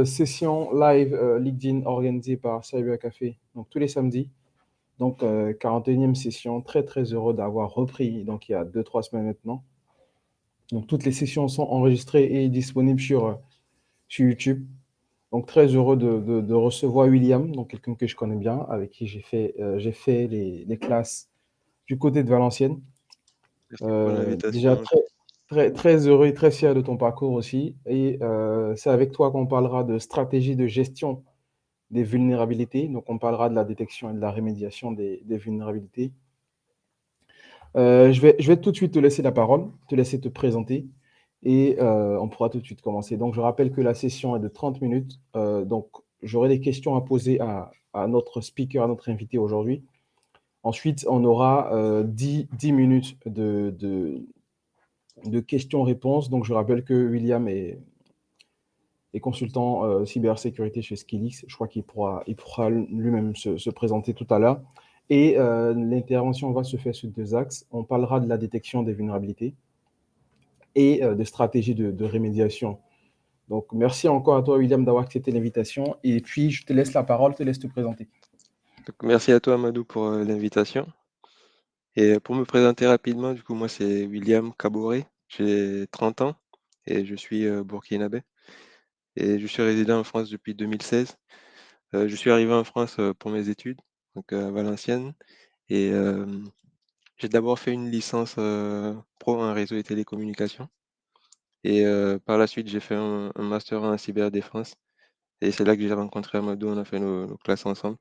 Session live LinkedIn organisée par Cyber Café, donc tous les samedis. 41e session, très très heureux d'avoir repris, donc il y a 2, 3 semaines maintenant. Donc toutes les sessions sont enregistrées et disponibles sur YouTube. Donc très heureux de recevoir William, donc quelqu'un que je connais bien, avec qui j'ai fait les classes du côté de Valenciennes. Merci pour Déjà l'invitation. très, très, très heureux et très fier de ton parcours aussi. Et c'est avec toi qu'on parlera de stratégie de gestion des vulnérabilités. Donc, on parlera de la détection et de la rémédiation des vulnérabilités. Je vais tout de suite te laisser la parole, te laisser te présenter et on pourra tout de suite commencer. Donc, je rappelle que la session est de 30 minutes. J'aurai des questions à poser à notre speaker, à notre invité aujourd'hui. Ensuite, on aura 10 minutes de questions-réponses. Donc, je rappelle que William est consultant cybersécurité chez Skillix. Je crois qu'il pourra lui-même se présenter tout à l'heure. Et l'intervention va se faire sur 2 axes. On parlera de la détection des vulnérabilités et de stratégies de rémédiation. Donc, merci encore à toi, William, d'avoir accepté l'invitation. Et puis, je te laisse la parole, je te laisse te présenter. Donc, merci à toi, Amadou, pour l'invitation. Et pour me présenter rapidement, du coup, moi, c'est William Kaboré. J'ai 30 ans et je suis burkinabé. Et je suis résident en France depuis 2016. Je suis arrivé en France pour mes études, donc à Valenciennes. Et j'ai d'abord fait une licence pro en réseau et télécommunications. Et par la suite, j'ai fait un master en cyberdéfense. Et c'est là que j'ai rencontré Amadou, on a fait nos classes ensemble.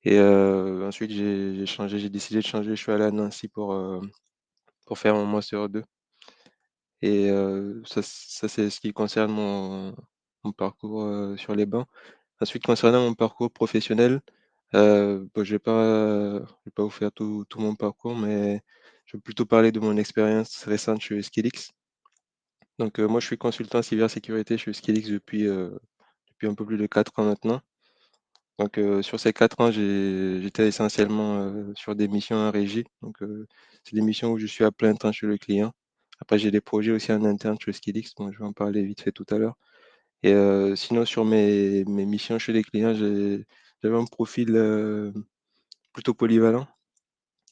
Et ensuite, j'ai changé, j'ai décidé de changer. Je suis allé à Nancy pour faire mon master 2. Et ça c'est ce qui concerne mon parcours sur les bancs. Ensuite, concernant mon parcours professionnel, bon, je vais pas vous faire tout mon parcours, mais je vais plutôt parler de mon expérience récente chez Skillix. Donc, moi, je suis consultant cybersécurité chez Skillix depuis un peu plus de 4 ans maintenant. Donc, sur ces 4 ans, j'étais essentiellement sur des missions en régie. Donc, c'est des missions où je suis à plein temps chez le client. Après, j'ai des projets aussi en interne chez Skillix, donc je vais en parler vite fait tout à l'heure. Et sinon, sur mes missions chez les clients, j'avais un profil plutôt polyvalent.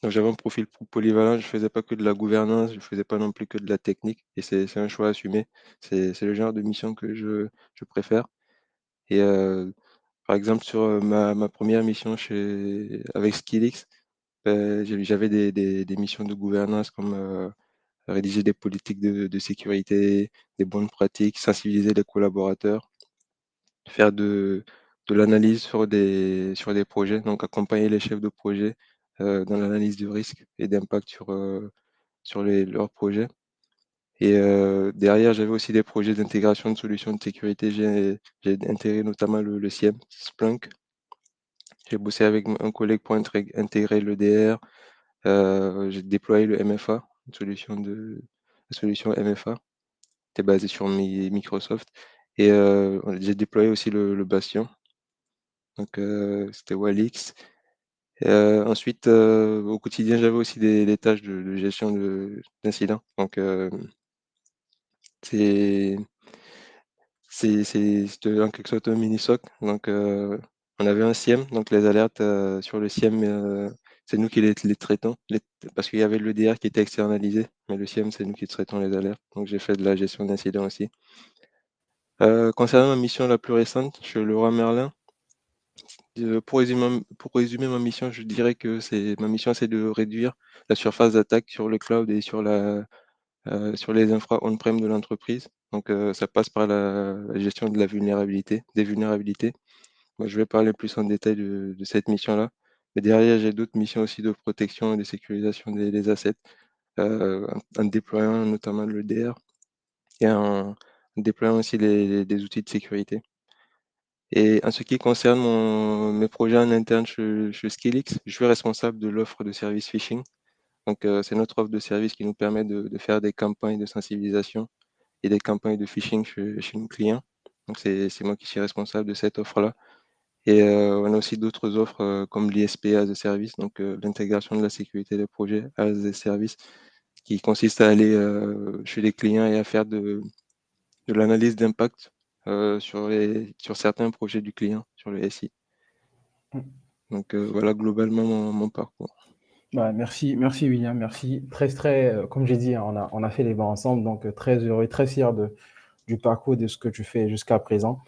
Donc, j'avais un profil polyvalent, je faisais pas que de la gouvernance, je faisais pas non plus que de la technique. Et c'est un choix assumé. C'est le genre de mission que je préfère. Et par exemple, sur ma première mission avec Skillix, j'avais des missions de gouvernance comme rédiger des politiques de sécurité, des bonnes pratiques, sensibiliser les collaborateurs, faire de l'analyse sur des projets, donc accompagner les chefs de projet dans l'analyse du risque et d'impact sur leurs projets. Et derrière, j'avais aussi des projets d'intégration de solutions de sécurité. J'ai intégré notamment le SIEM, Splunk. J'ai bossé avec un collègue pour intégrer l'EDR. J'ai déployé le MFA, la solution MFA, qui est basée sur Microsoft. Et j'ai déployé aussi le Bastion, donc c'était Walix. Ensuite, au quotidien, j'avais aussi des tâches de gestion d'incidents. Donc, c'est c'était en quelque sorte un mini SOC. Donc, on avait un SIEM, donc les alertes sur le SIEM, c'est nous qui les traitons, parce qu'il y avait le DR qui était externalisé, mais le SIEM, c'est nous qui traitons les alertes. Donc, j'ai fait de la gestion d'incidents aussi. Concernant ma mission la plus récente, chez Leroy Merlin, pour résumer ma mission, je dirais que ma mission, c'est de réduire la surface d'attaque sur le cloud et sur les infra on-prem de l'entreprise. Donc, ça passe par la gestion de la vulnérabilité, des vulnérabilités. Moi, je vais parler plus en détail de cette mission-là. Mais derrière, j'ai d'autres missions aussi de protection et de sécurisation des assets, en déployant notamment le DR et en déployant aussi des outils de sécurité. Et en ce qui concerne mes projets en interne chez Skillix, je suis responsable de l'offre de service phishing. Donc, c'est notre offre de service qui nous permet de faire des campagnes de sensibilisation et des campagnes de phishing chez nos clients. Donc, c'est moi qui suis responsable de cette offre-là. Et on a aussi d'autres offres comme l'ISP as a service, donc l'intégration de la sécurité des projets as a service, qui consiste à aller chez les clients et à faire de l'analyse d'impact sur certains projets du client, sur le SI. Mm. Donc voilà globalement mon parcours. Ouais, merci, merci William, merci. Comme j'ai dit, hein, on a fait les bancs ensemble, donc très heureux et très fier du parcours de ce que tu fais jusqu'à présent.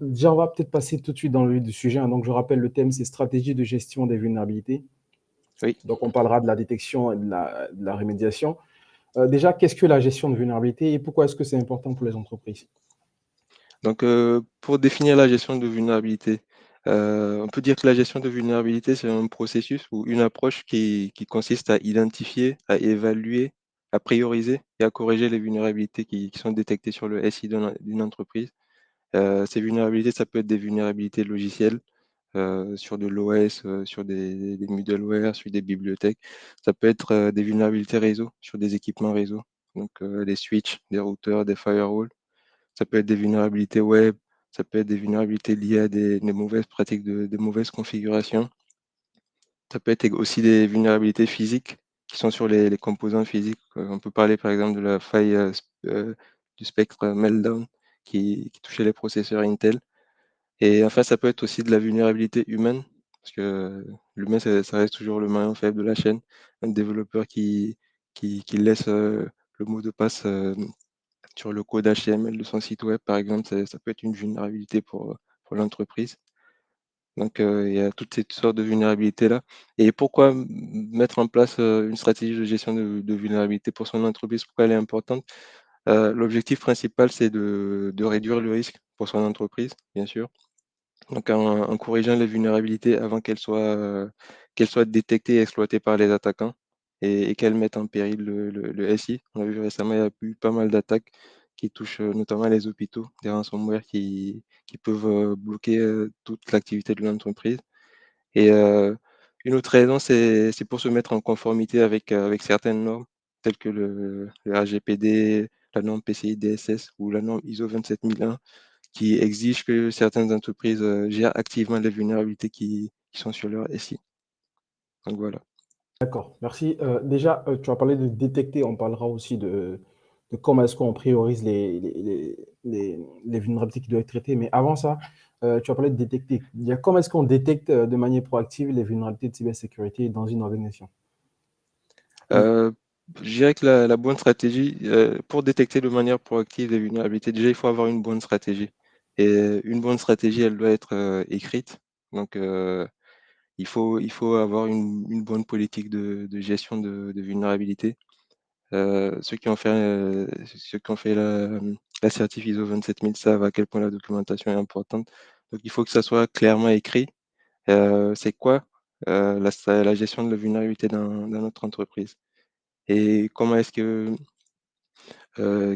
Déjà, on va peut-être passer tout de suite dans le vif du sujet, hein. Donc, je rappelle, le thème, c'est stratégie de gestion des vulnérabilités. Oui. Donc, on parlera de la détection et de la remédiation. Déjà, qu'est-ce que la gestion de vulnérabilité et pourquoi est-ce que c'est important pour les entreprises? Donc, pour définir la gestion de vulnérabilité, on peut dire que la gestion de vulnérabilité, c'est un processus ou une approche qui consiste à identifier, à évaluer, à prioriser et à corriger les vulnérabilités qui sont détectées sur le SI d'une entreprise. Ces vulnérabilités, ça peut être des vulnérabilités logicielles, sur de l'OS, sur des middleware, sur des bibliothèques. Ça peut être, des vulnérabilités réseau, sur des équipements réseau, donc des switches, des routeurs, des firewalls. Ça peut être des vulnérabilités web, ça peut être des vulnérabilités liées à des mauvaises pratiques de mauvaise configuration. Ça peut être aussi des vulnérabilités physiques qui sont sur les composants physiques. On peut parler par exemple de la faille du spectre Meltdown qui touchait les processeurs Intel. Et enfin, ça peut être aussi de la vulnérabilité humaine, parce que l'humain, ça reste toujours le maillon faible de la chaîne. Un développeur qui laisse le mot de passe sur le code HTML de son site web, par exemple, ça peut être une vulnérabilité pour l'entreprise. Donc, il y a toutes ces sortes de vulnérabilités-là. Et pourquoi mettre en place une stratégie de gestion de vulnérabilité pour son entreprise? Pourquoi elle est importante? L'objectif principal, c'est de réduire le risque pour son entreprise, bien sûr. Donc, en corrigeant les vulnérabilités avant qu'elles soient détectées et exploitées par les attaquants et qu'elles mettent en péril le SI. On a vu récemment, il y a eu pas mal d'attaques qui touchent notamment les hôpitaux, des ransomware qui peuvent bloquer toute l'activité de l'entreprise. Et une autre raison, c'est pour se mettre en conformité avec certaines normes, telles que le RGPD, la norme PCI DSS ou la norme ISO 27001 qui exige que certaines entreprises gèrent activement les vulnérabilités qui sont sur leur SI. Donc voilà. D'accord, merci. Déjà, tu as parlé de détecter, on parlera aussi de comment est-ce qu'on priorise les vulnérabilités qui doivent être traitées. Mais avant ça, tu as parlé de détecter. Comment est-ce qu'on détecte de manière proactive les vulnérabilités de cybersécurité dans une organisation? Et- Euh, je dirais que la bonne stratégie, pour détecter de manière proactive les vulnérabilités, déjà, il faut avoir une bonne stratégie. Et une bonne stratégie, elle doit être écrite. Donc, il faut avoir une bonne politique de gestion de vulnérabilité. Ceux qui ont fait la certif ISO 27000 savent à quel point la documentation est importante. Donc, il faut que ça soit clairement écrit. C'est quoi la gestion de la vulnérabilité dans notre entreprise? Et comment est-ce que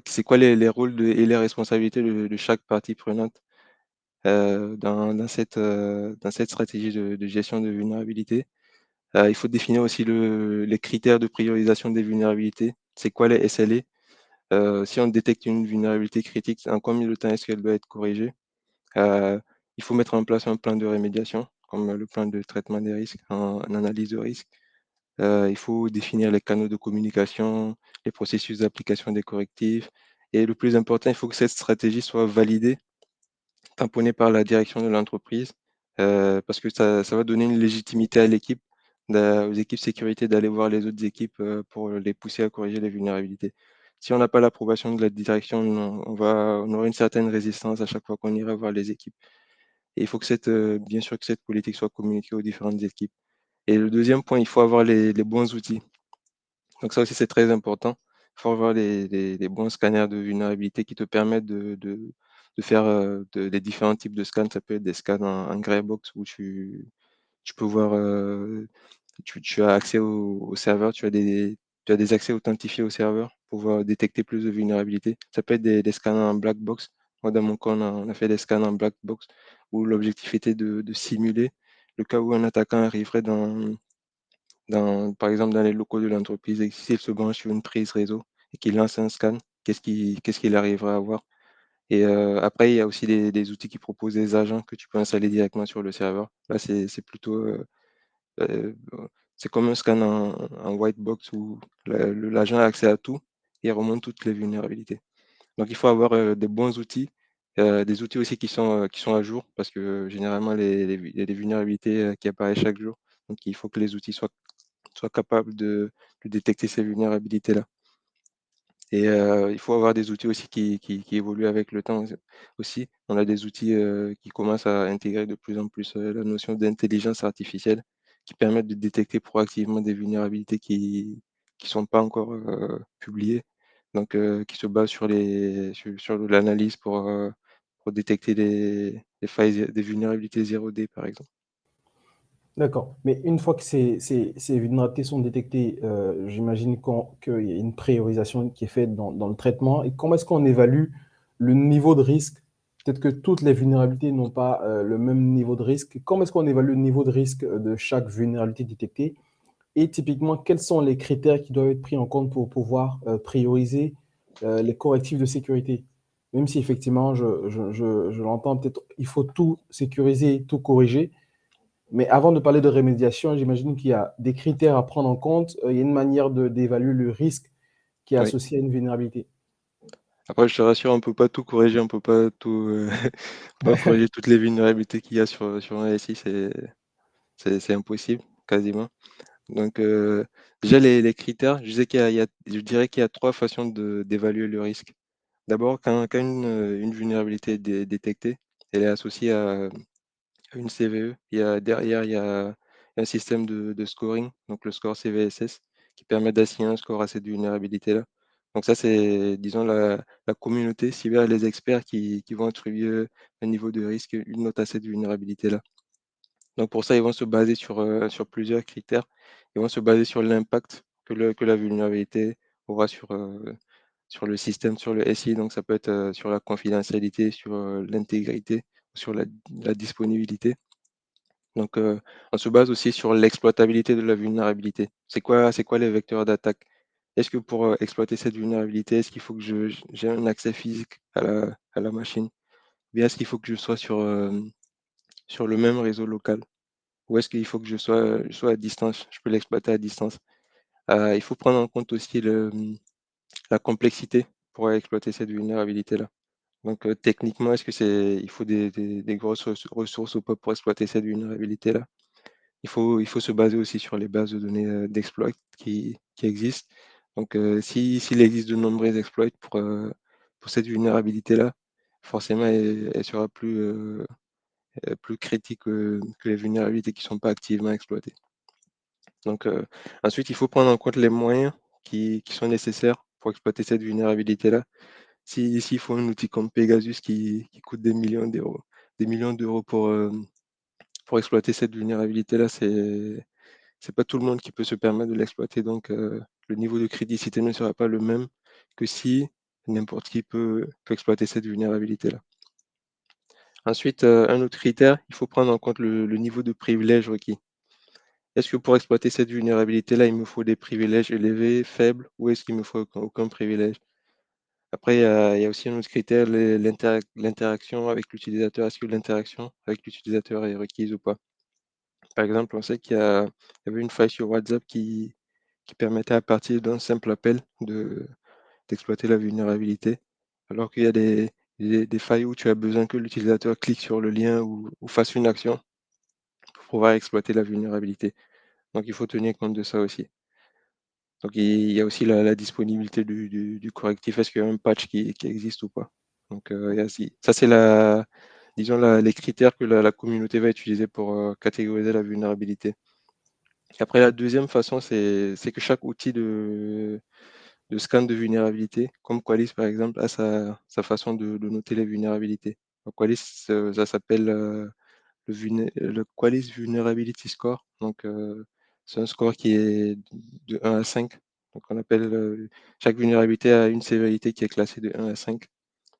c'est quoi les rôles et les responsabilités de chaque partie prenante dans cette stratégie de gestion de vulnérabilité? Il faut définir aussi les critères de priorisation des vulnérabilités. C'est quoi les SLA? Si on détecte une vulnérabilité critique, en combien de temps est-ce qu'elle doit être corrigée? Euh, il faut mettre en place un plan de rémédiation, comme le plan de traitement des risques en analyse de risque. Il faut définir les canaux de communication, les processus d'application des correctifs. Et le plus important, il faut que cette stratégie soit validée, tamponnée par la direction de l'entreprise, parce que ça va donner une légitimité à l'équipe, aux équipes sécurité d'aller voir les autres équipes pour les pousser à corriger les vulnérabilités. Si on n'a pas l'approbation de la direction, on aura une certaine résistance à chaque fois qu'on ira voir les équipes. Et il faut que bien sûr que cette politique soit communiquée aux différentes équipes. Et le deuxième point, il faut avoir les bons outils. Donc ça aussi, c'est très important. Il faut avoir les bons scanners de vulnérabilité qui te permettent de faire des différents types de scans. Ça peut être des scans en grey box où tu peux voir, tu as accès au serveur, tu as des accès authentifiés au serveur pour pouvoir détecter plus de vulnérabilités. Ça peut être des scans en black box. Moi, dans mon cas, on a fait des scans en black box où l'objectif était de simuler le cas où un attaquant arriverait par exemple, dans les locaux de l'entreprise, et s'il se branche sur une prise réseau et qu'il lance un scan, qu'est-ce qu'il arrivera à voir? Et après, il y a aussi des outils qui proposent des agents que tu peux installer directement sur le serveur. Là, c'est plutôt, euh, c'est comme un scan en white box où l'agent a accès à tout et remonte toutes les vulnérabilités. Donc, il faut avoir des bons outils Des outils aussi qui sont à jour, parce que généralement, il y a des vulnérabilités qui apparaissent chaque jour. Donc, il faut que les outils soient capables de détecter ces vulnérabilités-là. Et il faut avoir des outils aussi qui évoluent avec le temps aussi. On a des outils qui commencent à intégrer de plus en plus la notion d'intelligence artificielle, qui permettent de détecter proactivement des vulnérabilités qui sont pas encore publiées, donc qui se basent sur l'analyse pour détecter les failles, des vulnérabilités 0D par exemple. D'accord. Mais une fois que ces vulnérabilités sont détectées, j'imagine qu'il y a une priorisation qui est faite dans le traitement. Et comment est-ce qu'on évalue le niveau de risque? Peut-être que toutes les vulnérabilités n'ont pas le même niveau de risque. Comment est-ce qu'on évalue le niveau de risque de chaque vulnérabilité détectée? Et typiquement, quels sont les critères qui doivent être pris en compte pour pouvoir prioriser les correctifs de sécurité? Même si effectivement, je l'entends, peut-être il faut tout sécuriser, tout corriger. Mais avant de parler de rémédiation, j'imagine qu'il y a des critères à prendre en compte. Il y a une manière d'évaluer le risque qui est Oui. associé à une vulnérabilité. Après, je te rassure, on peut pas tout corriger, on peut pas tout, pas corriger toutes les vulnérabilités qu'il y a sur un SI, c'est impossible, quasiment. Donc, déjà, les critères, je dirais qu'il y a trois façons d'évaluer le risque. D'abord, quand une vulnérabilité est détectée, elle est associée à une CVE. Derrière, il y a un système de scoring, donc le score CVSS, qui permet d'assigner un score à cette vulnérabilité-là. Donc ça, c'est, disons, la communauté cyber, les experts qui vont attribuer un niveau de risque, une note à cette vulnérabilité-là. Donc pour ça, ils vont se baser sur plusieurs critères. Ils vont se baser sur l'impact que la vulnérabilité aura sur le système, sur le SI. Donc ça peut être sur la confidentialité, sur l'intégrité, sur la disponibilité. Donc on se base aussi sur l'exploitabilité de la vulnérabilité. C'est quoi les vecteurs d'attaque? Est-ce que pour exploiter cette vulnérabilité, est-ce qu'il faut que j'ai un accès physique à la machine? Ou bien est-ce qu'il faut que je sois sur le même réseau local? Ou est-ce qu'il faut que je sois à distance? Je peux l'exploiter à distance. Il faut prendre en compte aussi la complexité pour exploiter cette vulnérabilité-là. Donc, techniquement, est-ce que il faut des grosses ressources ou pas pour exploiter cette vulnérabilité-là? Il faut se baser aussi sur les bases de données d'exploits qui existent. Donc, s'il existe de nombreux exploits pour cette vulnérabilité-là, forcément, elle sera plus critique que les vulnérabilités qui ne sont pas activement exploitées. Donc, ensuite, il faut prendre en compte les moyens qui sont nécessaires pour exploiter cette vulnérabilité-là. S'il faut un outil comme Pegasus qui coûte des millions d'euros pour exploiter cette vulnérabilité-là, c'est pas tout le monde qui peut se permettre de l'exploiter. Donc, le niveau de criticité ne sera pas le même que si n'importe qui peut exploiter cette vulnérabilité-là. Ensuite, un autre critère, il faut prendre en compte le niveau de privilège requis. Est-ce que pour exploiter cette vulnérabilité-là, il me faut des privilèges élevés, faibles, ou est-ce qu'il me faut aucun privilège? Après, il y a aussi un autre critère, l'interaction avec l'utilisateur. Est-ce que l'interaction avec l'utilisateur est requise ou pas? Par exemple, on sait il y avait une faille sur WhatsApp qui permettait à partir d'un simple appel d'exploiter la vulnérabilité, alors qu'il y a des failles où tu as besoin que l'utilisateur clique sur le lien ou fasse une action pour pouvoir exploiter la vulnérabilité. Donc, il faut tenir compte de ça aussi. Donc, il y a aussi la disponibilité du correctif. Est-ce qu'il y a un patch qui existe ou pas? Donc, ça, c'est disons, les critères que la communauté va utiliser pour catégoriser la vulnérabilité. Après, la deuxième façon, c'est que chaque outil de scan de vulnérabilité, comme Qualys par exemple, a sa façon de noter les vulnérabilités. Donc, Qualys, ça s'appelle le Qualys Vulnerability Score. Donc, c'est un score qui est de 1 à 5. Donc, on appelle chaque vulnérabilité a une sévérité qui est classée de 1 à 5.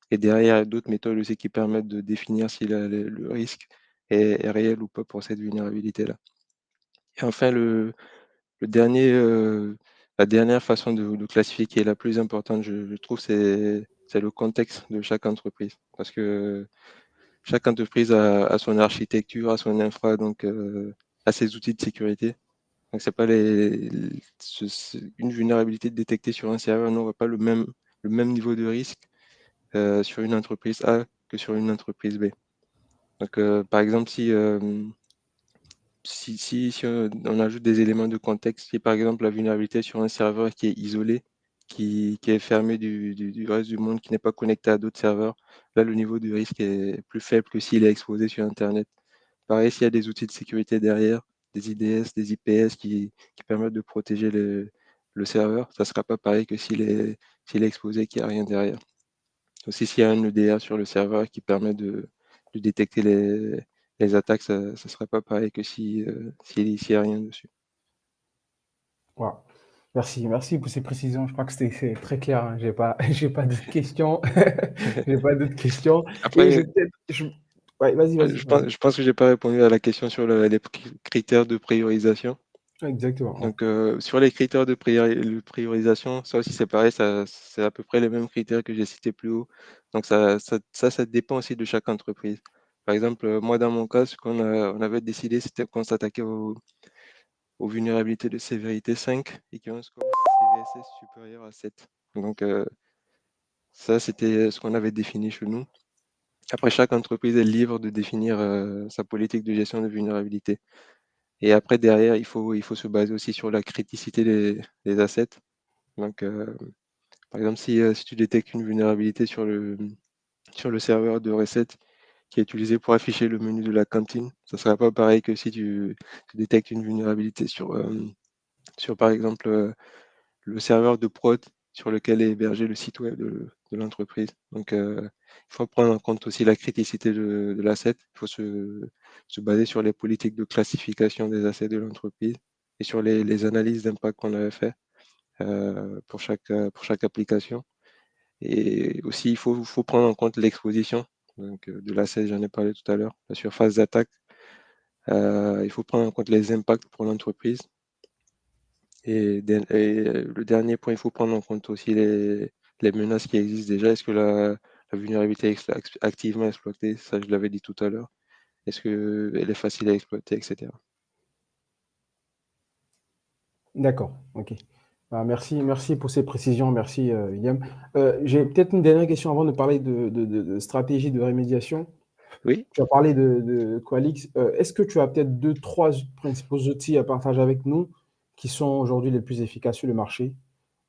Et derrière, il y a d'autres méthodes aussi qui permettent de définir si le risque est réel ou pas pour cette vulnérabilité-là. Et enfin, le dernier, la dernière façon de classifier qui est la plus importante, je trouve, c'est le contexte de chaque entreprise. Parce que chaque entreprise a son architecture, a son infra, donc a ses outils de sécurité. Donc c'est pas une vulnérabilité détectée sur un serveur n'aura pas le même niveau de risque sur une entreprise A que sur une entreprise B. Donc, par exemple, si on ajoute des éléments de contexte, si par exemple la vulnérabilité sur un serveur qui est isolé, qui est fermé du reste du monde, qui n'est pas connecté à d'autres serveurs, là le niveau de risque est plus faible que s'il est exposé sur Internet. Pareil, s'il y a des outils de sécurité derrière, des IDS, des IPS qui permettent de protéger le serveur, ça ne sera pas pareil que s'il est exposé et qu'il n'y a rien derrière. Aussi, s'il y a un EDR sur le serveur qui permet de détecter les attaques, ça ne sera pas pareil que s'il n'y a rien dessus. Voilà. Merci, merci pour ces précisions. Je crois que c'est très clair, hein. J'ai pas j'ai pas d'autres questions. J'ai pas d'autres questions et je Après, vais peut-être ouais, vas-y, vas-y, vas-y. je pense que j'ai pas répondu à la question sur les critères de priorisation. Exactement, ouais. Donc, sur les critères de priorisation, ça aussi c'est pareil, c'est à peu près les mêmes critères que j'ai cités plus haut. Donc, ça dépend aussi de chaque entreprise. Par exemple, moi dans mon cas, on avait décidé, c'était qu'on s'attaquait aux vulnérabilités de sévérité 5 et qui ont un score CVSS supérieur à 7. Donc, ça, c'était ce qu'on avait défini chez nous. Après, chaque entreprise est libre de définir sa politique de gestion de vulnérabilité. Et après, derrière, il faut se baser aussi sur la criticité des assets. Donc, par exemple, si tu détectes une vulnérabilité sur le serveur de recettes qui est utilisé pour afficher le menu de la cantine, ça ne sera pas pareil que si tu détectes une vulnérabilité sur par exemple, le serveur de prod sur lequel est hébergé le site web de l'entreprise. Donc, il faut prendre en compte aussi la criticité de l'asset. Il faut se baser sur les politiques de classification des assets de l'entreprise et sur les analyses d'impact qu'on avait fait pour chaque application. Et aussi, faut prendre en compte l'exposition de l'asset, j'en ai parlé tout à l'heure, la surface d'attaque. Il faut prendre en compte les impacts pour l'entreprise. Et le dernier point, il faut prendre en compte aussi les menaces qui existent déjà. Est-ce que la vulnérabilité est activement exploitée? Ça, je l'avais dit tout à l'heure. Est-ce qu'elle est facile à exploiter, etc. D'accord, OK. Bah, merci pour ces précisions. Merci, William. J'ai peut-être une dernière question avant de parler de stratégie de rémédiation. Oui, Tu as parlé de Qualix. Est-ce que tu as peut-être 2-3 principaux outils à partager avec nous qui sont aujourd'hui les plus efficaces sur le marché?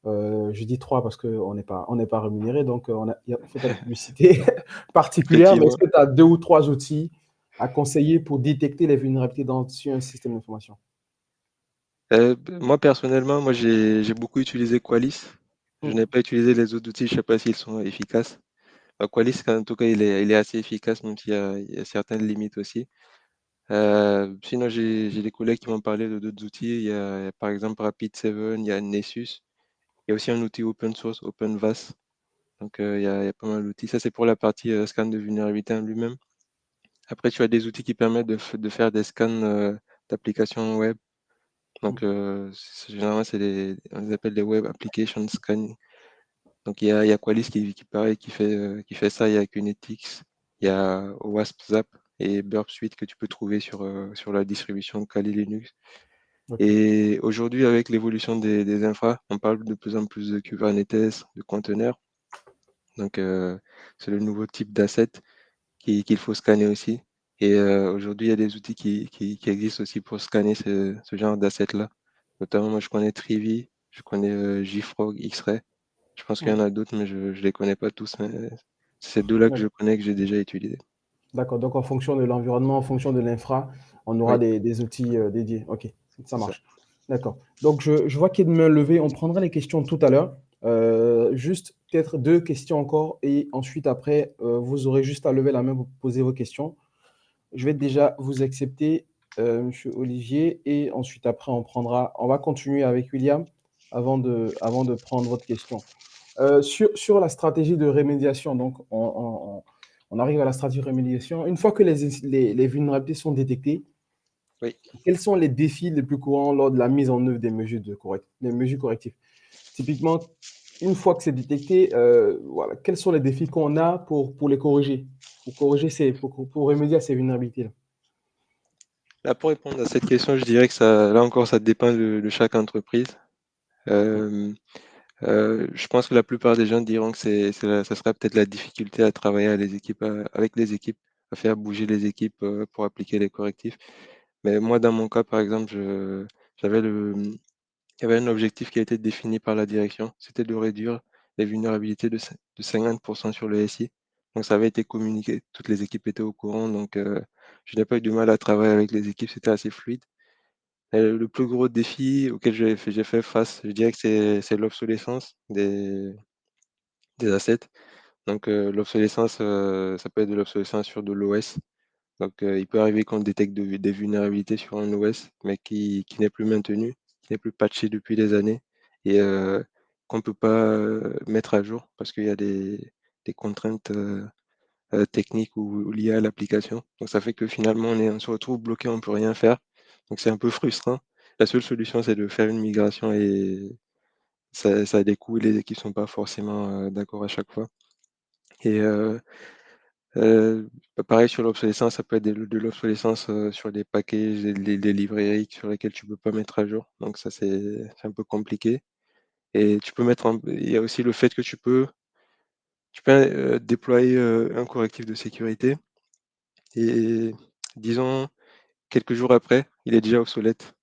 Je dis 3 parce qu'on n'est pas rémunéré, donc on fait pas de publicité particulière, mais est-ce effectivement. que tu as 2 ou 3 outils à conseiller pour détecter les vulnérabilités sur un système d'information? Moi, personnellement, j'ai beaucoup utilisé Qualys. Je Mmh, n'ai pas utilisé les autres outils, je ne sais pas s'ils sont efficaces. Qualys, en tout cas, il est assez efficace, même il y a certaines limites aussi. Sinon, j'ai des collègues qui m'ont parlé de d'autres outils. Il y a par exemple Rapid7, il y a Nessus. Il y a aussi un outil open source, OpenVAS. Donc, il y a pas mal d'outils. Ça, c'est pour la partie scan de vulnérabilité en lui-même. Après, tu as des outils qui permettent de faire des scans d'applications web. mmh, Donc, généralement, on les appelle des Web Application Scanning. Donc, il y a Qualys pareil, qui fait ça. Il y a Qnetics, il y a Wasp Zap et Burp Suite que tu peux trouver sur la distribution Kali Linux. OK. Et aujourd'hui, avec l'évolution des infras, on parle de plus en plus de Kubernetes, de conteneurs. Donc, c'est le nouveau type d'asset qu'il faut scanner aussi. Et aujourd'hui, il y a des outils qui existent aussi pour scanner ce genre d'assets-là. Notamment, moi, je connais Trivi, je connais JFrog, Xray. Je pense qu'il y Mmh, en a d'autres, mais je ne les connais pas tous. Mais c'est ces deux-là que je d'ac connais, que j'ai déjà utilisés. d'accord, donc en fonction de l'environnement, en fonction de l'infra, on aura Oui, des outils, dédiés. OK, ça c'est ça. marche. D'accord. Donc je vois qu'il y a une main levée. On prendra les questions tout à l'heure. Juste peut-être 2 questions encore et ensuite après, vous aurez juste à lever la main pour poser vos questions. Je vais déjà vous accepter, monsieur Olivier et ensuite après on va continuer avec William avant de prendre votre question. Sur la stratégie de rémédiation, donc on arrive à la stratégie de rémédiation. Une fois que les vulnérabilités sont détectées, Oui. quels sont les défis les plus courants lors de la mise en œuvre des mesures correctives? Typiquement, une fois que c'est détecté, voilà, quels sont les défis qu'on a pour les corriger? Pour remédier à ces vulnérabilités-là? Là, pour répondre à cette question, je dirais que ça, là encore, ça dépend de chaque entreprise. Mmh, Euh, Je pense que la plupart des gens diront que ça sera peut-être la difficulté à travailler avec les équipes, à faire bouger les équipes pour appliquer les correctifs. Mais moi, dans mon cas, par exemple, j'avais il y avait un objectif qui a été défini par la direction, c'était de réduire les vulnérabilités de 50% sur le SI. Donc ça avait été communiqué, toutes les équipes étaient au courant, donc je n'ai pas eu du mal à travailler avec les équipes, c'était assez fluide. Le plus gros défi auquel j'ai fait face, je dirais que c'est l'obsolescence des assets. Donc l'obsolescence, ça peut être de l'obsolescence sur de l'OS. Donc il peut arriver qu'on détecte des vulnérabilités sur un OS, mais qui n'est plus maintenu, qui n'est plus patché depuis des années et qu'on ne peut pas mettre à jour parce qu'il y a des contraintes techniques ou liées à l'application. Donc ça fait que finalement on se retrouve bloqué, on ne peut rien faire. Donc c'est un peu frustrant. La seule solution, c'est de faire une migration et ça a des coûts et les équipes sont pas forcément d'accord à chaque fois. Et pareil sur l'obsolescence, ça peut être de l'obsolescence sur des packages, des librairies sur lesquels tu peux pas mettre à jour. Donc ça, c'est un peu compliqué. Et il y a aussi le fait que tu peux déployer un correctif de sécurité et disons quelques jours après, il est déjà obsolète.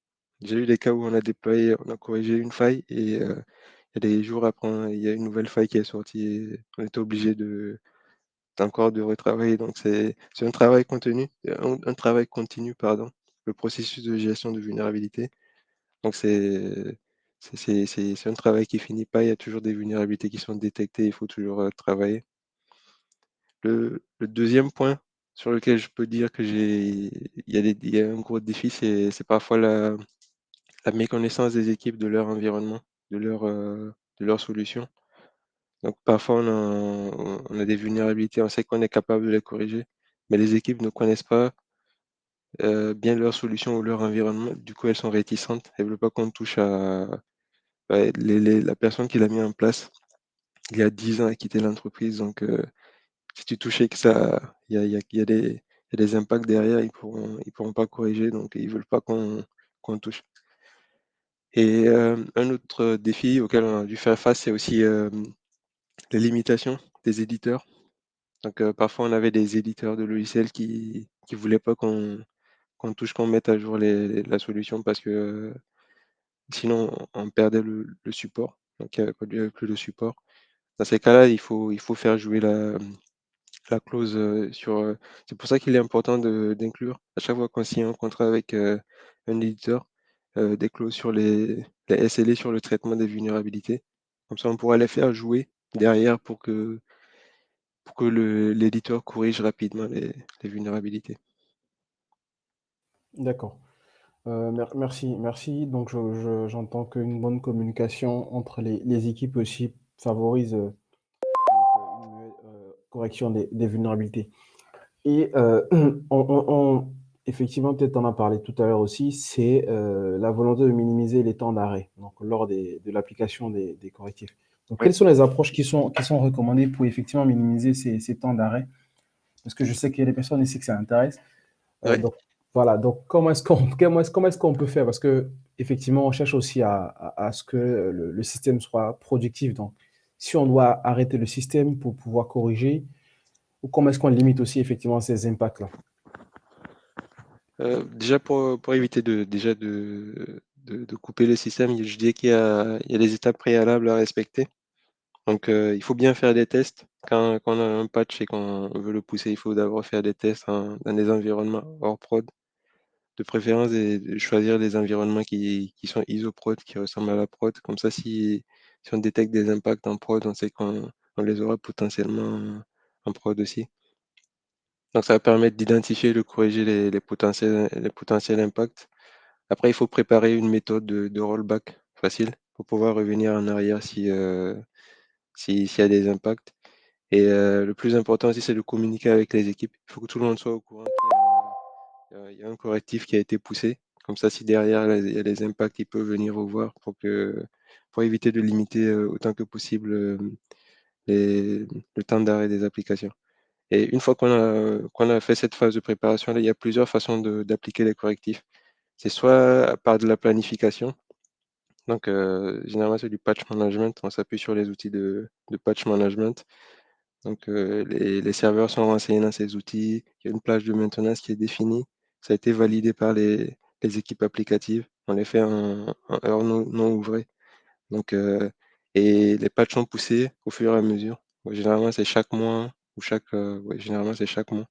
J'ai eu des cas où on a corrigé une faille et il y a des jours après, il y a une nouvelle faille qui est sortie et on était obligé encore de retravailler. Donc c'est un travail un travail continu, pardon, le processus de gestion de vulnérabilité. Donc c'est un travail qui finit pas. Il y a toujours des vulnérabilités qui sont détectées. Il faut toujours travailler. Le deuxième point sur lequel je peux dire que il y a un gros défi, c'est parfois la méconnaissance des équipes de leur environnement, de leur solution. Donc parfois on a des vulnérabilités, on sait qu'on est capable de les corriger, mais les équipes ne connaissent pas bien leur solution ou leur environnement. Du coup, elles sont réticentes. Elles ne veulent pas qu'on touche à la personne qui l'a mis en place. Il y a 10 ans a quitté l'entreprise. Donc si tu touchais que ça, il y a des impacts derrière, ils pourront pas corriger. Donc ils veulent pas qu'on touche. Et un autre défi auquel on a dû faire face, c'est aussi les limitations des éditeurs. Donc parfois, on avait des éditeurs de logiciels qui voulaient pas qu'on touche, qu'on mette à jour la solution parce que sinon on perdait le support. Donc il n'y avait plus de support. Dans ces cas-là, il faut faire jouer la clause c'est pour ça qu'il est important d'inclure à chaque fois qu'on signe un contrat avec un éditeur, des clauses sur les SLA sur le traitement des vulnérabilités. Comme ça, on pourra les faire jouer derrière pour que l'éditeur corrige rapidement les vulnérabilités. D'accord. Merci, merci. Donc, j'entends qu'une bonne communication entre les équipes aussi favorise une meilleure correction des vulnérabilités. Et effectivement, peut-être on en a parlé tout à l'heure aussi, c'est la volonté de minimiser les temps d'arrêt donc, lors de l'application des correctifs. Donc, Oui, quelles sont les approches qui sont recommandées pour effectivement minimiser ces temps d'arrêt? Parce que je sais qu'il y a des personnes ici que ça intéresse. oui. Donc, voilà. Donc, comment est-ce qu'on peut faire? Parce que effectivement, on cherche aussi à ce que le système soit productif. Donc, si on doit arrêter le système pour pouvoir corriger, ou comment est-ce qu'on limite aussi effectivement ces impacts-là? Déjà pour éviter de couper le système, je dis il y a des étapes préalables à respecter. Donc il faut bien faire des tests. Quand on a un patch et qu'on veut le pousser, il faut d'abord faire des tests dans des environnements hors prod, de préférence de choisir des environnements qui sont isoprod, qui ressemblent à la prod. Comme ça, si on détecte des impacts en prod, on sait on les aura potentiellement en prod aussi. Donc ça va permettre d'identifier et de corriger les potentiels impacts. Après, il faut préparer une méthode de rollback facile pour pouvoir revenir en arrière s'il y a des impacts. Et le plus important aussi, c'est de communiquer avec les équipes. Il faut que tout le monde soit au courant qu'il y a un correctif qui a été poussé. Comme ça, si derrière il y a des impacts, il peut venir vous voir pour éviter de limiter autant que possible le temps d'arrêt des applications. Et une fois qu'on a fait cette phase de préparation, là, il y a plusieurs façons d'appliquer les correctifs. C'est soit par de la planification, Donc, généralement, c'est du patch management. On s'appuie sur les outils de patch management. Donc, les serveurs sont renseignés dans ces outils. Il y a une plage de maintenance qui est définie. Ça a été validé par les équipes applicatives. On les fait en heure non ouvrée. Donc, et les patchs sont poussés au fur et à mesure. Ouais, généralement, c'est chaque mois ou ouais, généralement, c'est chaque mois.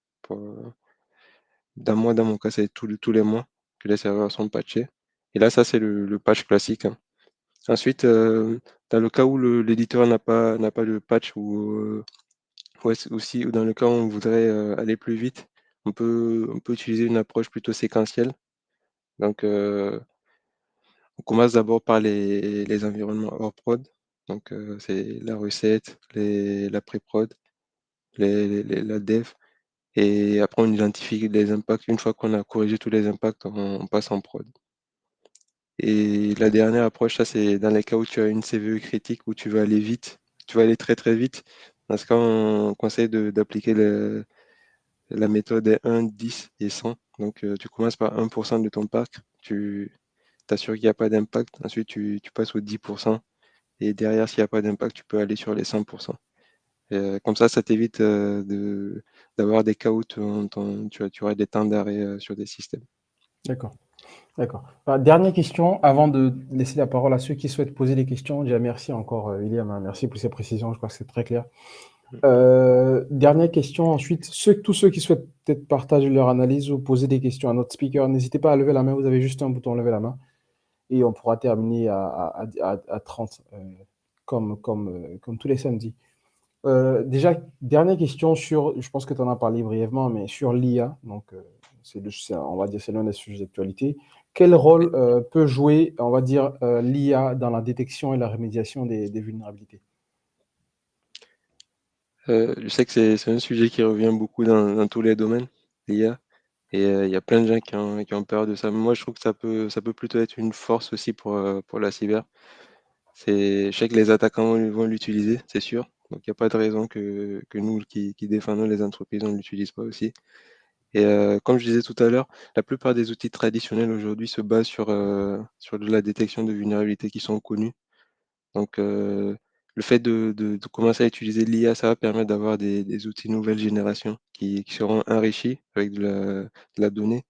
D'un mois, dans mon cas, c'est tous les mois que les serveurs sont patchés. Et là, ça, c'est le patch classique, hein. Ensuite, dans le cas où l'éditeur n'a pas de patch ou aussi, ou dans le cas où on voudrait aller plus vite, on peut utiliser une approche plutôt séquentielle. Donc, on commence d'abord par les environnements hors prod. Donc, c'est la recette, la pré-prod, la dev. Et après, on identifie les impacts. Une fois qu'on a corrigé tous les impacts, on passe en prod. Et la dernière approche, ça, c'est dans les cas où tu as une CVE critique, où tu veux aller vite, tu vas aller très très vite. Dans ce cas, on conseille d'appliquer la méthode 1, 10 et 100. Donc, tu commences par 1% de ton parc, tu t'assures qu'il n'y a pas d'impact. Ensuite, tu passes au 10%. Et derrière, s'il n'y a pas d'impact, tu peux aller sur les 100%. Comme ça t'évite d'avoir des cas où tu aurais des temps d'arrêt sur des systèmes. D'accord. D'accord. Dernière question avant de laisser la parole à ceux qui souhaitent poser des questions. Déjà, merci encore, William, hein. Merci pour ces précisions. Je crois que c'est très clair. Dernière question ensuite. Tous ceux qui souhaitent peut-être partager leur analyse ou poser des questions à notre speaker, n'hésitez pas à lever la main. Vous avez juste un bouton lever la main et on pourra terminer à 30, comme tous les samedis. Déjà, dernière question sur, je pense que tu en as parlé brièvement, mais sur l'IA. Donc, on va dire, c'est l'un des sujets d'actualité. Quel rôle peut jouer, on va dire, l'IA dans la détection et la rémédiation des vulnérabilités? Je sais que c'est un sujet qui revient beaucoup dans tous les domaines, l'IA, et il y a plein de gens qui ont peur de ça. Mais moi, je trouve que ça peut plutôt être une force aussi pour la cyber. Je sais que les attaquants vont l'utiliser, c'est sûr. Donc, il n'y a pas de raison que nous qui défendons les entreprises, on ne l'utilise pas aussi. Et comme je disais tout à l'heure, la plupart des outils traditionnels aujourd'hui se basent sur de la détection de vulnérabilités qui sont connues. Donc, le fait de commencer à utiliser l'IA, ça va permettre d'avoir des outils nouvelle génération qui seront enrichis avec de la donnée,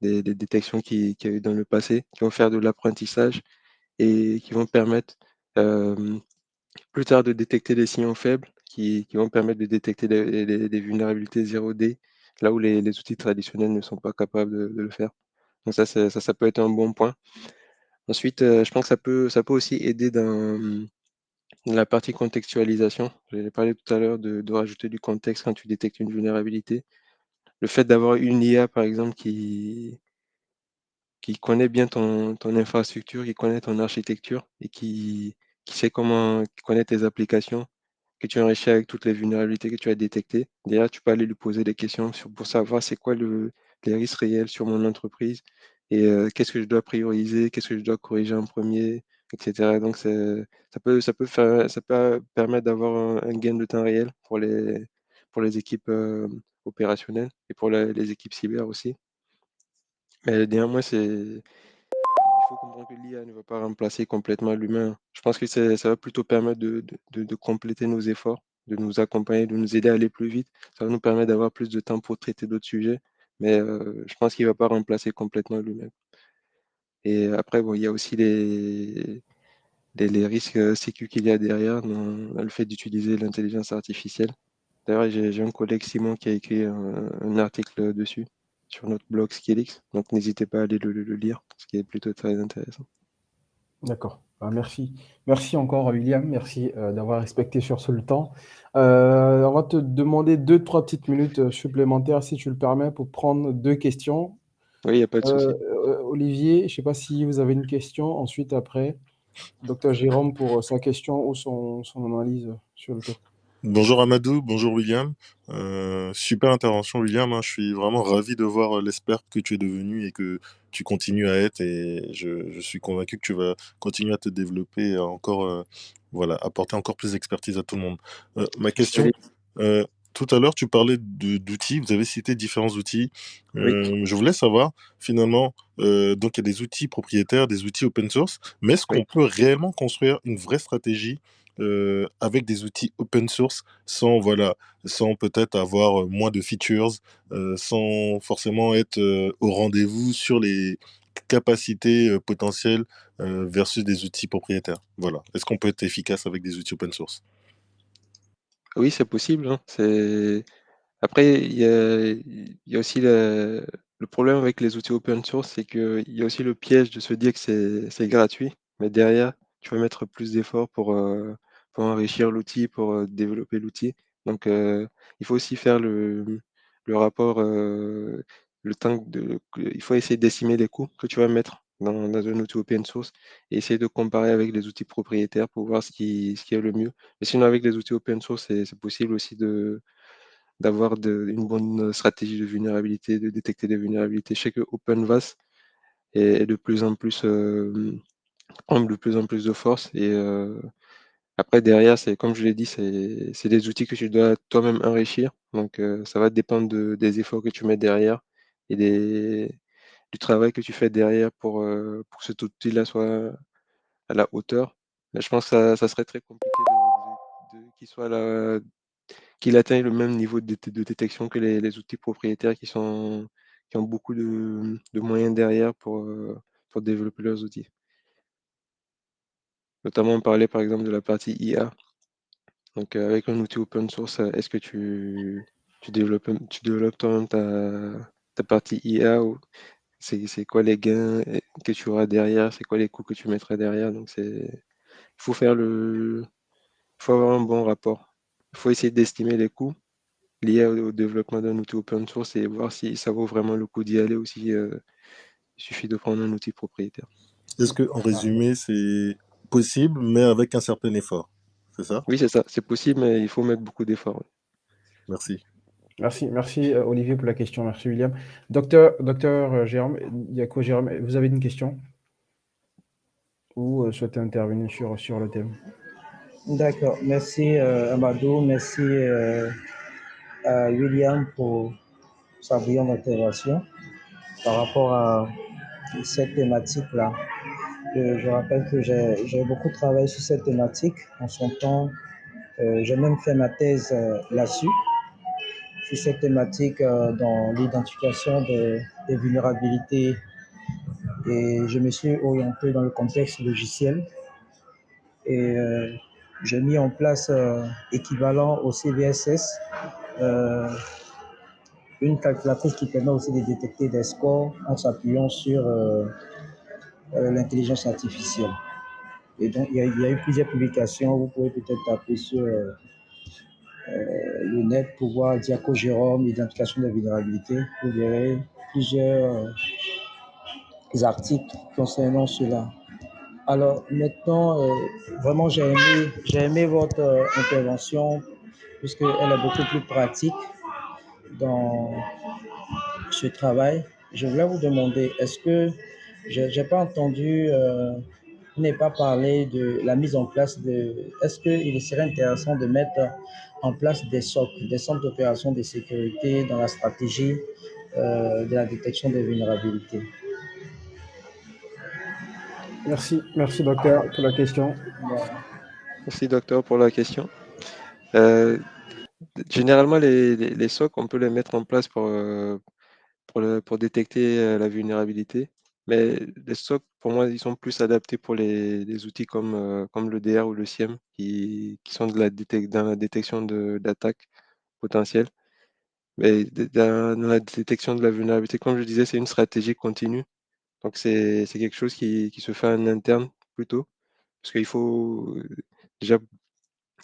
des détections qu'il y a eu dans le passé, qui vont faire de l'apprentissage et qui vont permettre plus tard de détecter des signaux faibles, qui vont permettre de détecter des vulnérabilités 0D, là où les outils traditionnels ne sont pas capables de le faire. Donc ça peut être un bon point. Ensuite, je pense que ça peut aussi aider dans la partie contextualisation. J'avais parlé tout à l'heure de rajouter du contexte quand tu détectes une vulnérabilité. Le fait d'avoir une IA, par exemple, qui connaît bien ton infrastructure, qui connaît ton architecture et qui sait qui connaît tes applications, que tu enrichis avec toutes les vulnérabilités que tu as détectées. Déjà, tu peux aller lui poser des questions pour savoir c'est quoi les risques réels sur mon entreprise et qu'est-ce que je dois prioriser, qu'est-ce que je dois corriger en premier, etc. Donc, ça peut permettre d'avoir un gain de temps réel pour les équipes opérationnelles et pour les équipes cyber aussi. Mais néanmoins, il faut comprendre que l'IA ne va pas remplacer complètement l'humain. Je pense que ça va plutôt permettre de compléter nos efforts, de nous accompagner, de nous aider à aller plus vite. Ça va nous permettre d'avoir plus de temps pour traiter d'autres sujets. Mais je pense qu'il ne va pas remplacer complètement l'humain. Et après, bon, il y a aussi les risques sécu qu'il y a derrière dans le fait d'utiliser l'intelligence artificielle. D'ailleurs, j'ai un collègue Simon qui a écrit un article dessus sur notre blog Skillix. Donc n'hésitez pas à aller le lire, ce qui est plutôt très intéressant. D'accord. Merci. Merci encore, William. Merci d'avoir respecté sur ce le temps. On va te demander 2, 3 petites minutes supplémentaires, si tu le permets, pour prendre 2 questions. Oui, il n'y a pas de souci. Olivier, je ne sais pas si vous avez une question. Ensuite, après, docteur Jérôme pour sa question ou son analyse sur le topic. Bonjour Amadou, bonjour William. Super intervention William, hein. Je suis vraiment ravi de voir l'expert que tu es devenu et que tu continues à être et je suis convaincu que tu vas continuer à te développer et à encore, voilà, apporter encore plus d'expertise à tout le monde. Ma question, Allez. euh, tout à l'heure, tu parlais d'outils, vous avez cité différents outils. Oui, Je voulais savoir, finalement, donc il y a des outils propriétaires, des outils open source, mais est-ce oui. qu'on peut réellement construire une vraie stratégie avec des outils open source sans, voilà, sans peut-être avoir moins de features, sans forcément être au rendez-vous sur les capacités potentielles versus des outils propriétaires. Voilà. Est-ce qu'on peut être efficace avec des outils open source? Oui, c'est possible, hein. Après, il y a aussi le problème avec les outils open source, c'est qu'il y a aussi le piège de se dire que c'est gratuit, mais derrière, tu vas mettre plus d'efforts pour enrichir l'outil, pour développer l'outil. Donc, il faut aussi faire le rapport, il faut essayer d'estimer les coûts que tu vas mettre dans un outil open source et essayer de comparer avec les outils propriétaires pour voir ce qui est le mieux. Mais sinon, avec les outils open source, c'est possible aussi d'avoir une bonne stratégie de vulnérabilité, de détecter des vulnérabilités. Je sais que OpenVAS est de plus en plus, prend de plus en plus de force. Et après, derrière, c'est comme je l'ai dit, c'est des outils que tu dois toi-même enrichir. Donc, ça va dépendre des efforts que tu mets derrière et du travail que tu fais derrière pour que cet outil-là soit à la hauteur. Mais je pense que ça serait très compliqué qu'il soit là, qu'il atteigne le même niveau de détection que les outils propriétaires qui ont beaucoup de moyens derrière pour développer leurs outils. Notamment, on parlait par exemple de la partie IA. Donc, avec un outil open source, est-ce que tu développes toi-même ta partie IA ou c'est quoi les gains que tu auras derrière, c'est quoi les coûts que tu mettras derrière. Donc, il faut il faut avoir un bon rapport. Il faut essayer d'estimer les coûts liés au développement d'un outil open source et voir si ça vaut vraiment le coup d'y aller ou si il suffit de prendre un outil propriétaire. Est-ce que, en résumé, c'est possible, mais avec un certain effort? C'est ça? Oui, c'est ça, c'est possible, mais il faut mettre beaucoup d'efforts. Oui. Merci. Merci, merci Olivier pour la question. Merci William. Docteur Jérôme, Diaco Jérôme, vous avez une question ou souhaitez intervenir sur le thème? D'accord, merci Amadou, merci à William pour sa brillante intervention par rapport à cette thématique-là. Je rappelle que j'ai beaucoup travaillé sur cette thématique en son temps. J'ai même fait ma thèse là-dessus, sur cette thématique dans l'identification des vulnérabilités et je me suis orienté dans le contexte logiciel et j'ai mis en place équivalent au CVSS euh, une calculatrice qui permet aussi de détecter des scores en s'appuyant sur l'intelligence artificielle. Et donc, il y a eu plusieurs publications. Vous pouvez peut-être taper sur le net pour voir Diaco Jérôme, identification des vulnérabilités. Vous verrez plusieurs articles concernant cela. Alors maintenant, vraiment, j'ai aimé votre intervention puisqu'elle est beaucoup plus pratique dans ce travail. Je voulais vous demander, est-ce que je n'ai pas entendu, vous n'avez pas parlé de la mise en place de, est-ce qu'il serait intéressant de mettre en place des SOC, des centres d'opération de sécurité dans la stratégie de la détection des vulnérabilités? Merci docteur pour la question. Voilà. Merci, docteur, pour la question. Euh, Généralement, les SOC, on peut les mettre en place pour détecter la vulnérabilité. Mais les SOC, pour moi, ils sont plus adaptés pour les outils comme le DR ou le SIEM qui sont dans la détection d'attaques potentielles. Mais dans la détection de la vulnérabilité, comme je disais, c'est une stratégie continue. Donc, c'est quelque chose qui se fait en interne plutôt. Parce qu'il faut déjà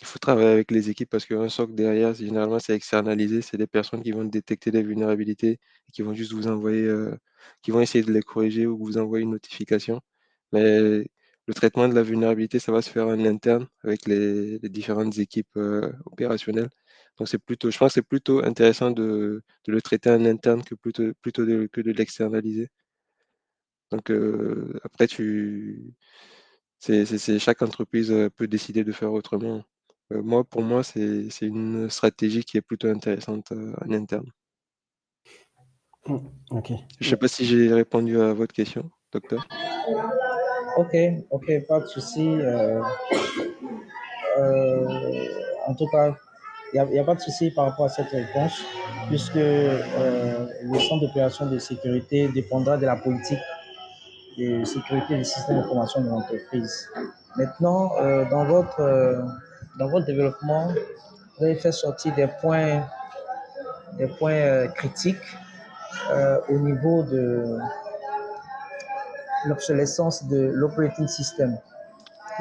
il faut travailler avec les équipes parce qu'un SOC derrière, généralement, c'est externalisé. C'est des personnes qui vont détecter des vulnérabilités et qui vont juste vous envoyer, qui vont essayer de les corriger ou vous envoyer une notification. Mais le traitement de la vulnérabilité, ça va se faire en interne avec les différentes équipes opérationnelles. Donc, je pense que c'est plutôt intéressant de le traiter en interne que de l'externaliser. Donc, après, chaque entreprise peut décider de faire autrement. Pour moi, c'est une stratégie qui est plutôt intéressante en interne. Ok. Je ne sais pas si j'ai répondu à votre question, docteur. Ok, ok, pas de souci. En tout cas, il n'y a pas de souci par rapport à cette réponse, puisque le centre d'opération de sécurité dépendra de la politique de sécurité du système d'information de l'entreprise. Maintenant, dans votre développement, vous avez fait sortir des points critiques au niveau de l'obsolescence de l'operating system,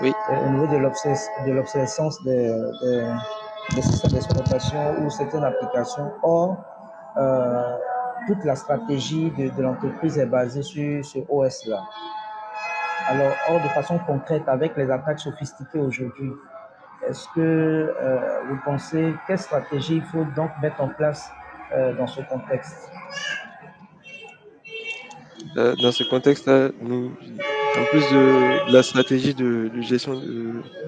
Oui. au niveau de l'obsolescence des systèmes d'exploitation ou certaines applications. Or, toute la stratégie de l'entreprise est basée sur ce OS-là. Alors, or, de façon concrète, avec les attaques sophistiquées aujourd'hui, est-ce que vous pensez quelle stratégie il faut donc mettre en place dans ce contexte? Dans ce contexte-là, en plus de la stratégie de gestion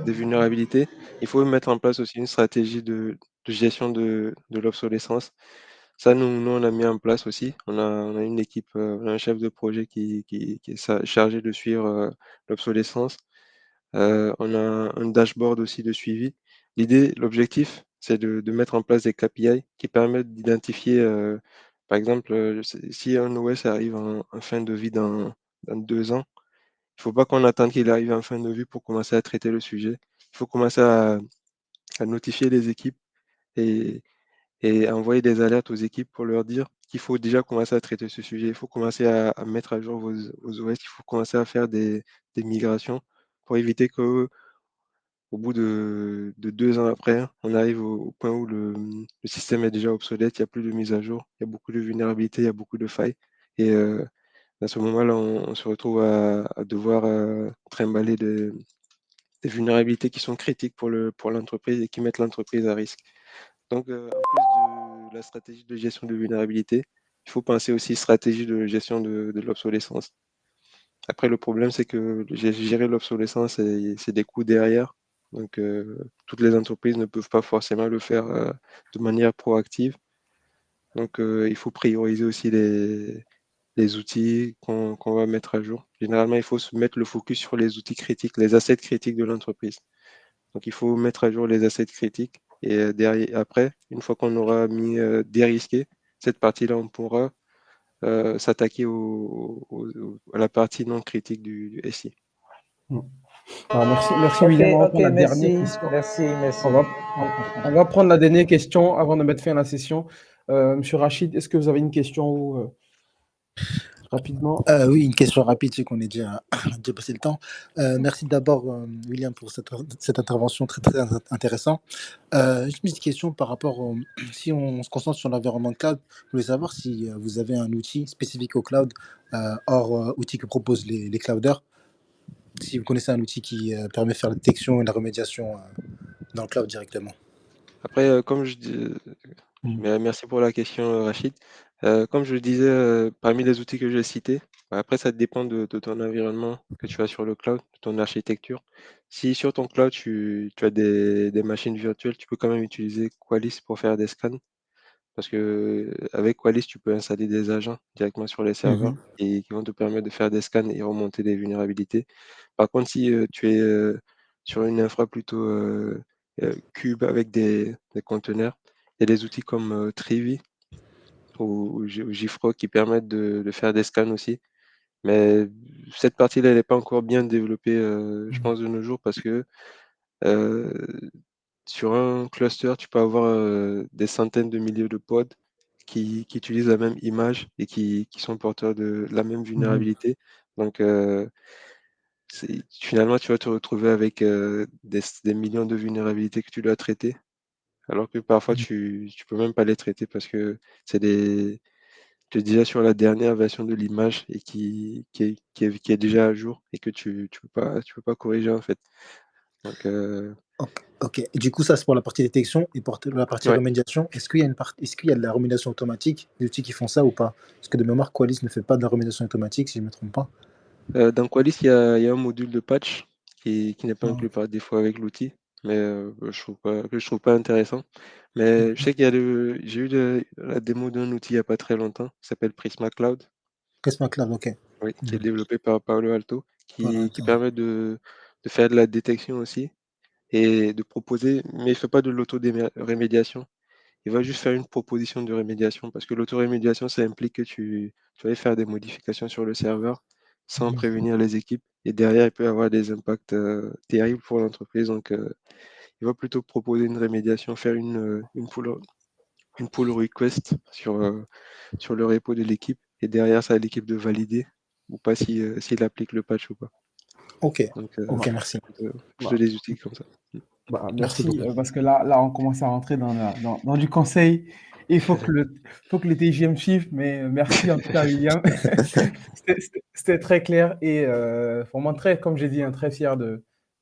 des vulnérabilités, il faut mettre en place aussi une stratégie de gestion de l'obsolescence. Ça, nous, on a mis en place aussi. On a une équipe, on a un chef de projet qui est chargé de suivre l'obsolescence. On a un dashboard aussi de suivi. L'objectif, c'est de mettre en place des KPI qui permettent d'identifier, par exemple, si un OS arrive en fin de vie dans 2 ans, il ne faut pas qu'on attende qu'il arrive en fin de vie pour commencer à traiter le sujet. Il faut commencer à notifier les équipes et, et envoyer des alertes aux équipes pour leur dire qu'il faut déjà commencer à traiter ce sujet. Il faut commencer à mettre à jour vos OS. Il faut commencer à faire des migrations pour éviter que au bout de 2 ans après, on arrive au point où le système est déjà obsolète, il n'y a plus de mise à jour, il y a beaucoup de vulnérabilités, il y a beaucoup de failles. Et à ce moment-là, on se retrouve à devoir trimballer des vulnérabilités qui sont critiques pour l'entreprise et qui mettent l'entreprise à risque. Donc, en plus de la stratégie de gestion de vulnérabilité, il faut penser aussi stratégie de gestion de l'obsolescence. Après, le problème, c'est que gérer l'obsolescence, c'est des coûts derrière. Donc, toutes les entreprises ne peuvent pas forcément le faire de manière proactive. Donc, il faut prioriser aussi les outils qu'on va mettre à jour. Généralement, il faut se mettre le focus sur les outils critiques, les assets critiques de l'entreprise. Donc, il faut mettre à jour les assets critiques. Et derrière, après, une fois qu'on aura mis dérisqué cette partie-là, on pourra s'attaquer à la partie non critique du SI. Alors, merci Ok, William. On va ok, prendre la dernière merci, question. merci, merci. On va prendre la dernière question avant de mettre fin à la session. Monsieur Rachid, est-ce que vous avez une question ou, rapidement? Oui, une question rapide, c'est qu'on est déjà, déjà passé le temps. Merci d'abord, William, pour cette intervention très, très intéressante. Juste une petite question par rapport si on se concentre sur l'environnement cloud, je voulais savoir si vous avez un outil spécifique au cloud, hors outil que proposent les clouders. Si vous connaissez un outil qui permet de faire la détection et la remédiation dans le cloud directement. Après, comme je dis, merci pour la question, Rachid. Comme je le disais, parmi les outils que j'ai cités, après, ça dépend de ton environnement que tu as sur le cloud, de ton architecture. Si sur ton cloud, tu as des machines virtuelles, tu peux quand même utiliser Qualys pour faire des scans. Parce que avec Qualys, tu peux installer des agents directement sur les serveurs et qui vont te permettre de faire des scans et remonter des vulnérabilités. Par contre, si tu es sur une infra plutôt cube avec des conteneurs, il y a des outils comme Trivi ou JFrog qui permettent de faire des scans aussi. Mais cette partie-là, elle n'est pas encore bien développée, je pense, de nos jours parce que euh, sur un cluster, tu peux avoir des centaines de milliers de pods qui utilisent la même image et qui sont porteurs de la même vulnérabilité. Donc, finalement, tu vas te retrouver avec des millions de vulnérabilités que tu dois traiter, alors que parfois, tu ne peux même pas les traiter parce que tu es déjà sur la dernière version de l'image et qui est déjà à jour et que tu peux pas corriger en fait. Donc, Ok. Et du coup, ça, c'est pour la partie détection. Et pour la partie ouais. remédiation, est-ce qu'il y a est-ce qu'il y a de la remédiation automatique, des outils qui font ça ou pas? Parce que de mémoire, Qualys ne fait pas de la remédiation automatique, si je ne me trompe pas. Dans Qualys, il y a un module de patch qui n'est pas Ah, inclus par défaut avec l'outil. mais je trouve pas intéressant. Mais je sais qu'il y a j'ai eu la démo d'un outil il y a pas très longtemps, qui s'appelle Prisma Cloud, Prisma Cloud, ok. oui, qui est Mhm. développé par Palo Alto, Voilà, qui attends. permet de faire de la détection aussi et de proposer, mais il fait pas de l'auto-rémédiation. Il va juste faire une proposition de rémédiation parce que l'autorémédiation, ça implique que tu vas faire des modifications sur le serveur sans Mhm. prévenir les équipes. Et derrière, il peut y avoir des impacts terribles pour l'entreprise. Donc, il va plutôt proposer une rémédiation, faire une pull request sur le repo de l'équipe. Et derrière, c'est à l'équipe de valider ou pas s'il applique le patch ou pas. Ok, Donc, ok, Bah, merci. plutôt bah, des outils comme ça. bah, Merci merci, beaucoup. parce que là, on commence à rentrer dans du conseil. Il faut que le TGM suive, mais merci en tout cas, William. C'était très clair et vraiment très, comme j'ai dit, hein, très fier de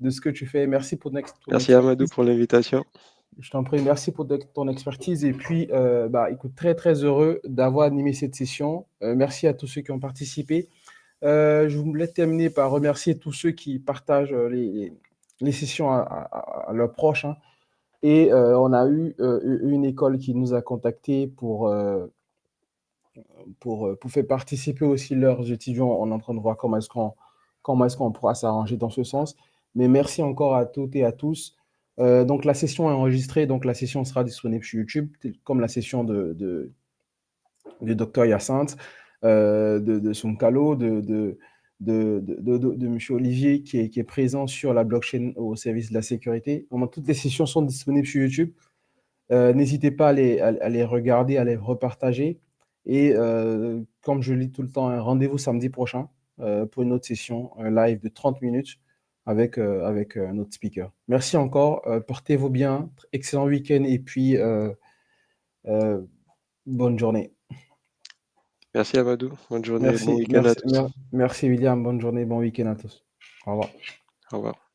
ce que tu fais. Merci pour ton Merci Amadou expertise. pour l'invitation. Je t'en prie, merci pour ton expertise. Et puis, bah, écoute, très, très heureux d'avoir animé cette session. Merci à tous ceux qui ont participé. Je voulais terminer par remercier tous ceux qui partagent les sessions à leurs proches, hein. Et on a eu une école qui nous a contactés pour faire participer aussi leurs étudiants. On est en train de voir comment est-ce qu'on pourra s'arranger dans ce sens. Mais merci encore à toutes et à tous. Donc la session est enregistrée, donc la session sera disponible sur YouTube, comme la session du docteur Hyacinthe, de Sonkalo, de M. Olivier qui est présent sur la blockchain au service de la sécurité. Toutes les sessions sont disponibles sur YouTube. N'hésitez pas à les regarder, à les repartager. Et comme je le dis tout le temps, un rendez-vous samedi prochain pour une autre session, un live de 30 minutes avec notre speaker. Merci encore. Portez-vous bien. Excellent week-end et puis euh, bonne journée. Merci Amadou. Bonne journée, bon week-end à tous. Merci William. Bonne journée, bon week-end à tous. Au revoir. Au revoir.